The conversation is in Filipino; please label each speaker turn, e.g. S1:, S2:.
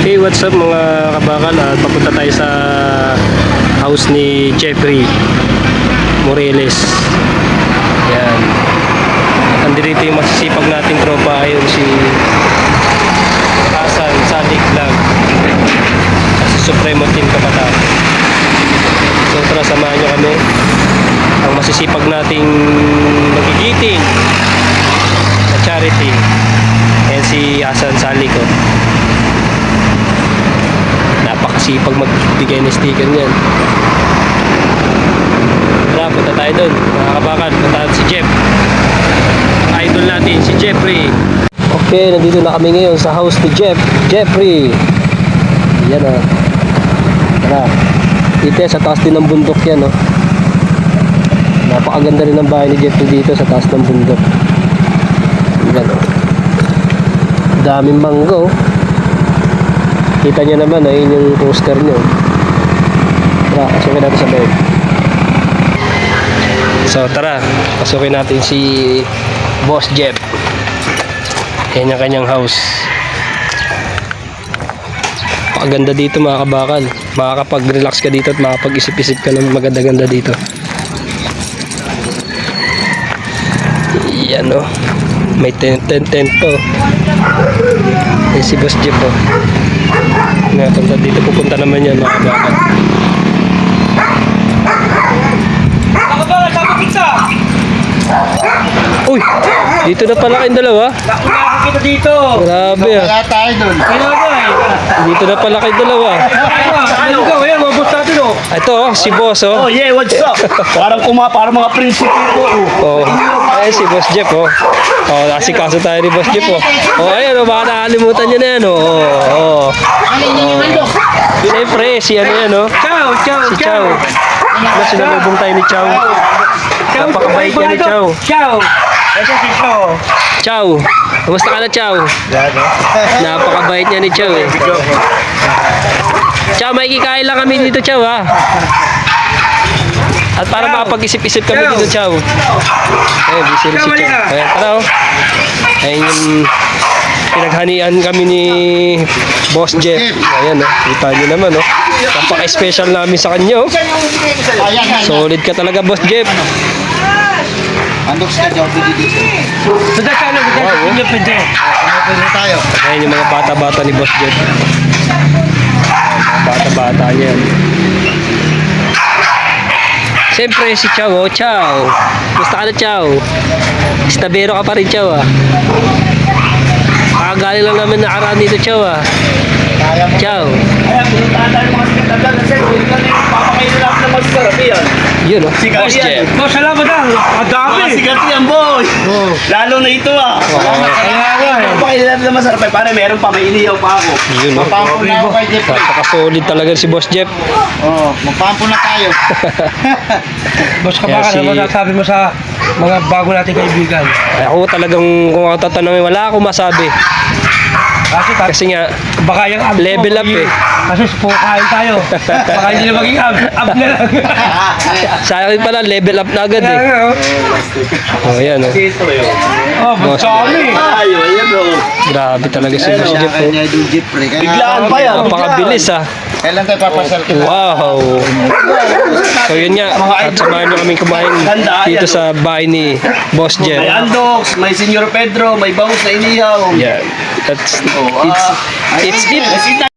S1: Hey, what's up mga kabakal? At papunta tayo sa house ni Jeffrey Moreles. Yan. Andito yung masisipag nating tropa. Ayun si Hasan Salik Vlog sa Supremo Team Kabataan. So tara, samahan nyo kami. Ang masisipag nating magigiting na charity. Yan si Hasan Salik. Napakasipag magbigay ng sticker niyan. Tara, punta tayo doon mga kabakal. Punta natin si Jeff, idol natin si Jeffrey. Okay, nandito na kami ngayon sa house ni Jeffrey. Yan o. Tara, dito sa taas din ng bundok yan o. Napakaganda rin ng bahay ni Jeffrey dito sa taas ng bundok. Yan o. Daming manggo. Kita nyo naman, ayun yung poster nyo. Tara, pasukin natin sa loob. So tara, pasukin natin si Boss Jeff. Yan yung kanyang house. Pakaganda dito mga kabakal. Makakapag-relax ka dito at makakapag-isip-isip ka ng maganda-ganda dito. Yan o. May tent po. Yan si Boss Jeff po. Punta dito, pupunta naman yan mga kabakal. Uy, dito na pala kayong dalawa.
S2: Nakakita kita dito.
S1: Grabe ah.
S2: Kaya tayo dun. Kaya
S1: Dito na pala kayong dalawa.
S2: ano ka? Ayan, mga boss natin oh.
S1: Ito oh, si Boss oh.
S2: Oh yeah, what's up? Parang mga prinsipe ko oh.
S1: Oh, ay si Boss Jeff oh. Oh, nasikaso tayo ni Boss Jeff oh. Oh, ayun oh, baka nakalimutan nyo na yan oh. Oh. Siyempre, si ano yan oh. Si Chow. Mas sinalubong tayo ni Chow. Napakabait niya ni Chow.
S2: Ito si Chow.
S1: Chow, kamusta ka na Chow? Napakabait niya ni Chow eh. Chow, may kikain lang kami dito Chow ha. At para makapag-isip-isip kami dito Chow. Ayun, busy rin si Chow. Ayan, tara oh. Ayun yung pinaghanian kami ni Boss Jeff. Ayan oh, kita nyo naman oh. Napaka-special namin sa kanya oh. Solid ka talaga Boss Jeff.
S2: Andok sa kanya, dito. Pwede tayo.
S1: Ayan yung mga bata-bata ni Boss Jeff. Mga bata-bata niya. Siyempre si Chow oh. Chow, gusto ka na Chow? Istabero ka pa rin Chow ah. Kakagaling lang namin nakaraan dito Chow ah. Chow.
S2: Ayan, pinuntahan tayo mga sikat kasi papakainin lang ng masarap yan.
S1: Yun oh, Boss Jeff.
S2: Oh, salamat lang. Ang dami. Mga sikat yan, boy. Lalo na ito ah. Papakainin lang ng masarap. Para meron pa, may iniyaw pa ako.
S1: Yun oh.
S2: Magpampo na ako kay Jeff.
S1: Napaka-solid talaga si Boss Jeff.
S2: Oo, magpampo na tayo.
S3: Boss Kabaka, ano masasabi mo sa mga bago nating kaibigan?
S1: Ay, ako talagang kung ako tatanungin, wala akong masabi. Kasi nga,
S3: Baka yung abs
S1: level up eh.
S3: Kasi kain tayo. Baka hindi na maging ab na lang.
S1: Sa akin pala, level up na agad eh. Oh, yan oh.
S3: Oh, boss kami.
S2: Ayo, ayan o.
S1: Grabe talaga si Boss Jeff oh.
S2: Biglaan pa yan.
S1: Napakabilis ah.
S2: Kailan tayo papasal kita?
S1: Wow. So yun nga, at samahan nyo kaming kumain dito sa bahay ni Boss Jeff.
S2: May Andox, may Senyor Pedro, may bangus na inihaw.
S1: Yeah, that's, it's it.